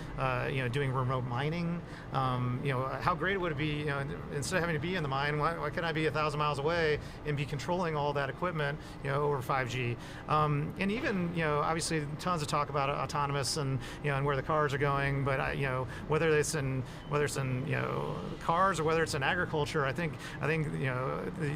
doing remote mining, how great would it be, instead of having to be in the mine, why can't I be 1,000 miles away and be controlling all that equipment, over 5G? And even, obviously tons of talk about autonomous and where the cars are going, but whether it's in cars or whether it's in agriculture, I think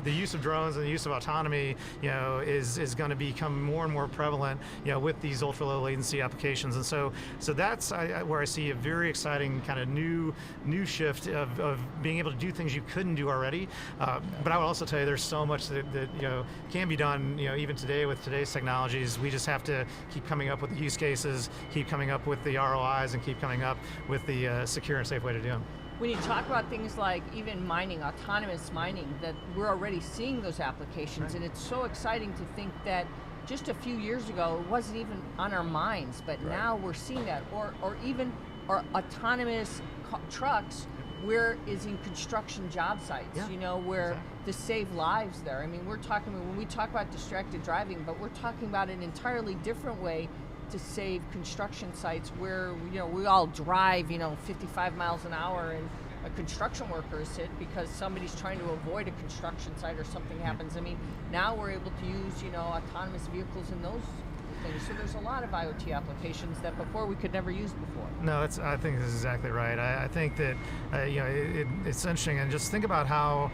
the use of drones and the use of autonomy is going to become more and more prevalent with these ultra low latency applications, and so that's where I see a very exciting kind of new shift of being able to do things you couldn't do already. But I would also tell you there's so much that can be done even today with today's technologies. We just have to keep coming up with the use cases, keep coming up with the ROIs, and keep coming up with the secure and safe way to do them. When you talk about things like even mining, autonomous mining, that we're already seeing those applications, right. And it's so exciting to think that just a few years ago it wasn't even on our minds, but right. Now we're seeing that, or even autonomous trucks where is in construction job sites, where exactly. To save lives there. I mean, when we talk about distracted driving, but we're talking about an entirely different way to save construction sites where, we all drive, 55 miles an hour and a construction worker is hit because somebody's trying to avoid a construction site or something happens. I mean, now we're able to use, autonomous vehicles in those things. So there's a lot of IoT applications that before we could never use before. No, I think this is exactly right. I think that it's interesting, and just think about how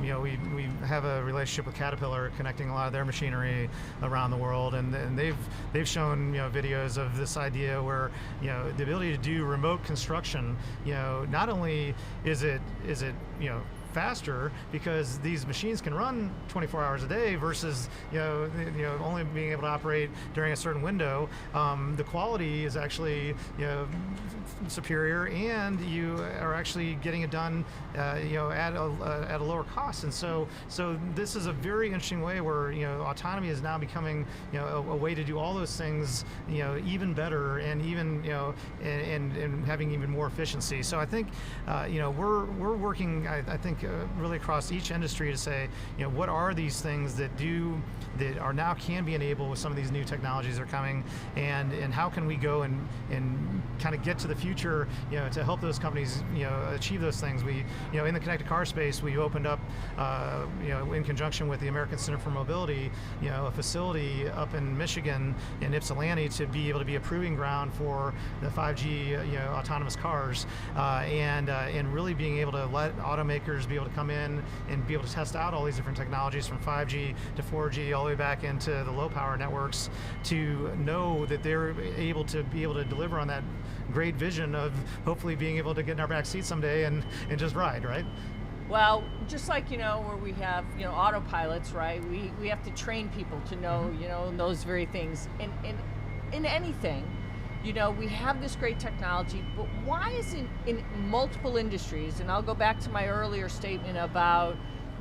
we have a relationship with Caterpillar, connecting a lot of their machinery around the world, and they've shown videos of this idea where the ability to do remote construction. Not only is it faster because these machines can run 24 hours a day versus only being able to operate during a certain window. The quality is actually superior, and you are actually getting it done at a lower cost. And so this is a very interesting way where autonomy is now becoming a way to do all those things even better, and even and having even more efficiency. So I think we're working I think really across each industry to say, what are these things that are now can be enabled with some of these new technologies that are coming, and how can we go and kind of get to the future, to help those companies, achieve those things. We, in the connected car space, we opened up, in conjunction with the American Center for Mobility, a facility up in Michigan, in Ypsilanti, to be able to be a proving ground for the 5G, autonomous cars, and really being able to let automakers be able to come in and be able to test out all these different technologies from 5G to 4G, all the way back into the low power networks, to know that they're able to deliver on that great vision of hopefully being able to get in our back seat someday and just ride, right? Well, just like, where we have, autopilots, right? We have to train people to know, those very things. And in anything, we have this great technology, but why isn't in multiple industries, and I'll go back to my earlier statement about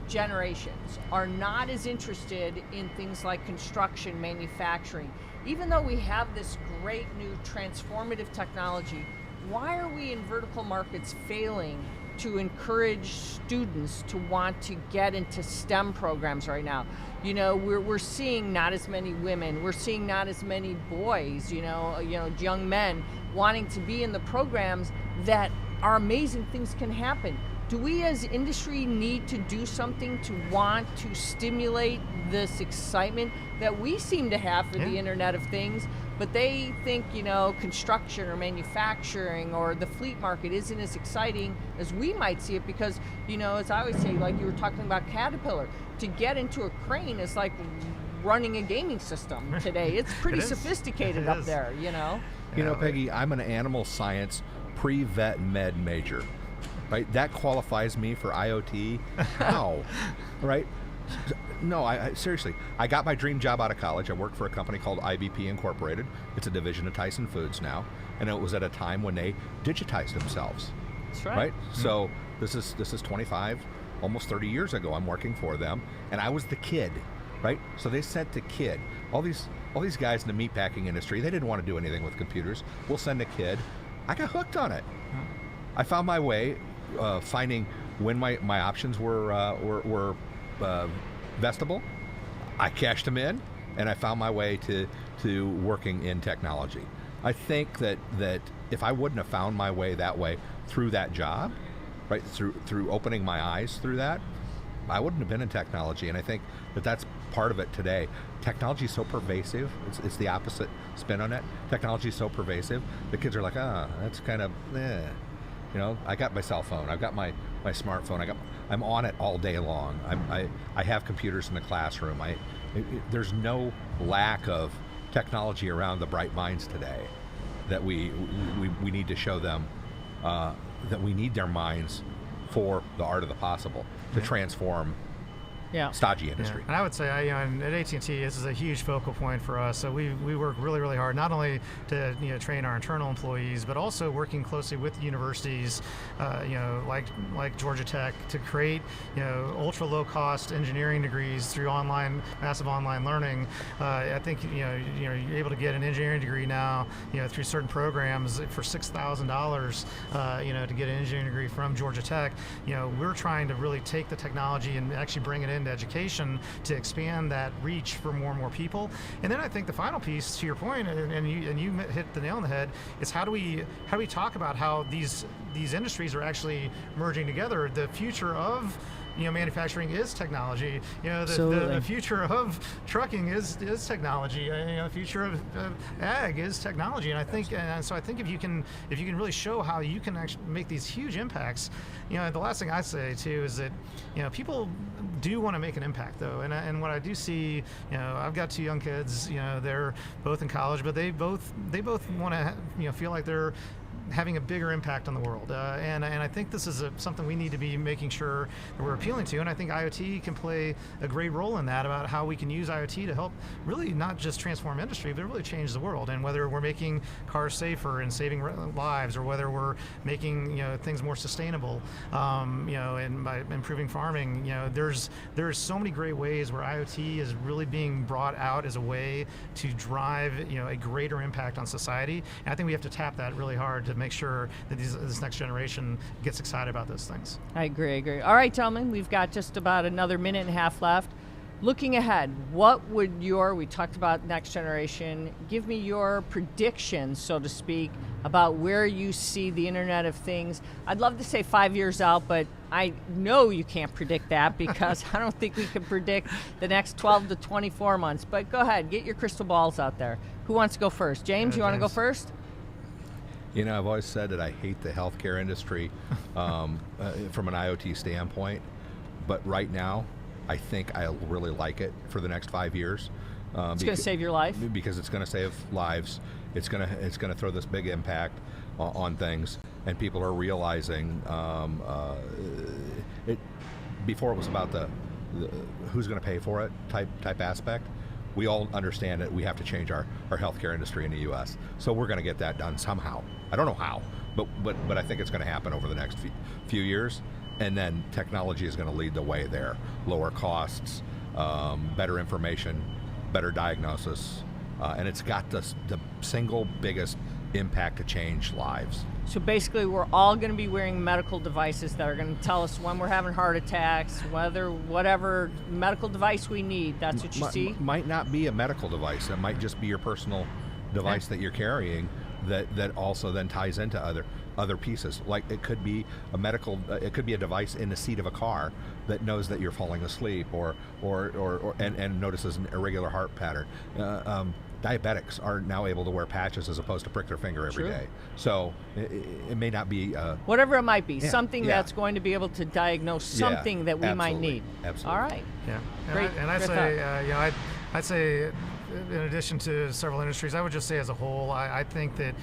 generations, are not as interested in things like construction, manufacturing. Even though we have this great new transformative technology, why are we in vertical markets failing to encourage students to want to get into STEM programs right now? We're seeing not as many women, we're seeing not as many boys, young men wanting to be in the programs that are amazing things can happen. Do we as industry need to do something to want to stimulate this excitement that we seem to have for the Internet of Things, but they think, construction or manufacturing or the fleet market isn't as exciting as we might see it? Because, as I always say, like you were talking about Caterpillar, to get into a crane is like running a gaming system today. It's pretty sophisticated up there, Peggy, I'm an animal science pre-vet med major. Right, that qualifies me for IoT. How? Right? No, I seriously. I got my dream job out of college. I worked for a company called IBP Incorporated. It's a division of Tyson Foods now, and it was at a time when they digitized themselves. That's right. Right. Mm-hmm. So this is 25, almost 30 years ago. I'm working for them, and I was the kid. Right. So they sent the kid. All these guys in the meatpacking industry. They didn't want to do anything with computers. We'll send a kid. I got hooked on it. I found my way. Finding when my options were vestable, I cashed them in, and I found my way to working in technology. I think that if I wouldn't have found my way that way through that job, right, through opening my eyes through that, I wouldn't have been in technology. And I think that's part of it today. Technology is so pervasive. It's the opposite spin on it. Technology is so pervasive. The kids are like, that's kind of, I got my cell phone. I've got my smartphone. I'm on it all day long. I have computers in the classroom. There's no lack of technology around the bright minds today that we need to show them that we need their minds for the art of the possible to transform stodgy industry. And I would say, at AT&T, this is a huge focal point for us. So we work really, really hard, not only to train our internal employees, but also working closely with universities, like Georgia Tech, to create ultra low cost engineering degrees through massive online learning. I think you're able to get an engineering degree now, through certain programs for $6,000, to get an engineering degree from Georgia Tech. We're trying to really take the technology and actually bring it into education to expand that reach for more and more people. And then I think the final piece, to your point, and you hit the nail on the head, is how do we talk about how these industries are actually merging together. The future of manufacturing is technology. The future of trucking is technology. The future of ag is technology. And I think, so I think if you can really show how you can actually make these huge impacts, the last thing I say too is that people do want to make an impact though. And what I do see, I've got two young kids. They're both in college, but they both want to feel like they're having a bigger impact on the world. And I think this is something we need to be making sure that we're appealing to. And I think IoT can play a great role in that, about how we can use IoT to help really not just transform industry, but really change the world. And whether we're making cars safer and saving lives, or whether we're making things more sustainable, and by improving farming, there's so many great ways where IoT is really being brought out as a way to drive a greater impact on society. And I think we have to tap that really hard to make sure that this next generation gets excited about those things. I agree. All right, gentlemen, we've got just about another minute and a half left. Looking ahead, what would we talked about next generation, give me your predictions, so to speak, about where you see the Internet of Things. I'd love to say 5 years out, but I know you can't predict that because I don't think we can predict the next 12 to 24 months. But go ahead, get your crystal balls out there. Who wants to go first? James, you want to go first? You know, I've always said that I hate the healthcare industry from an IoT standpoint, but right now, I think I really like it for the next 5 years. It's going to save your life? Because it's going to save lives. It's going to throw this big impact on things, and people are realizing before it was about the who's going to pay for it type aspect. We all understand that we have to change our healthcare industry in the U.S. So we're going to get that done somehow. I don't know how, but I think it's going to happen over the next few years. And then technology is going to lead the way there. Lower costs, better information, better diagnosis, and it's got the single biggest impact to change lives. So basically, we're all going to be wearing medical devices that are going to tell us when we're having heart attacks, whatever medical device we need. That's what you see? Might not be a medical device. It might just be your personal device that you're carrying that also then ties into other pieces. Like it could be it could be a device in the seat of a car that knows that you're falling asleep or notices an irregular heart pattern. Diabetics are now able to wear patches as opposed to prick their finger every day. So it may not be whatever it might be, something that's going to be able to diagnose something that we might need. Absolutely. All right. Yeah. Great. And I'd say in addition to several industries, I would just say as a whole, I think we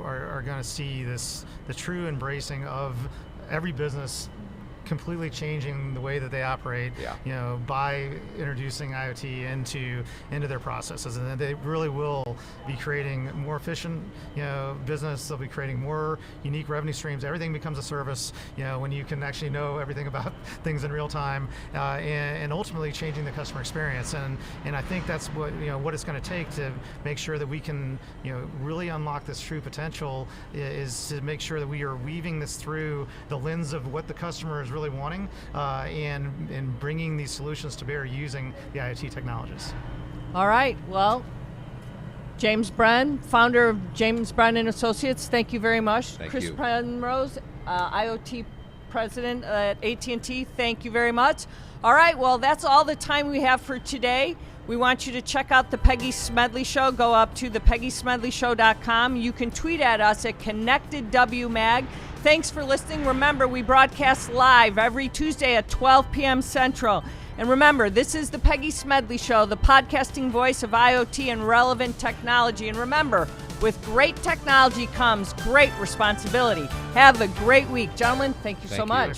are going to see the true embracing of every business completely changing the way that they operate, by introducing IoT into their processes, and they really will be creating more efficient, business. They'll be creating more unique revenue streams. Everything becomes a service, when you can actually know everything about things in real time, and ultimately changing the customer experience. And I think that's what it's going to take to make sure that we can, really unlock this true potential is to make sure that we are weaving this through the lens of what the customer is really wanting, and bringing these solutions to bear using the IoT technologies. All right. Well, James Brehm, founder of James Brehm Associates, thank you very much. Thank Chris you. Penrose, IoT president at AT&T, thank you very much. All right. Well, that's all the time we have for today. We want you to check out the Peggy Smedley Show. Go up to thepeggysmedleyshow.com. You can tweet at us at ConnectedWMag. Thanks for listening. Remember, we broadcast live every Tuesday at 12 p.m. Central. And remember, this is the Peggy Smedley Show, the podcasting voice of IoT and relevant technology. And remember, with great technology comes great responsibility. Have a great week. Gentlemen, thank you so much.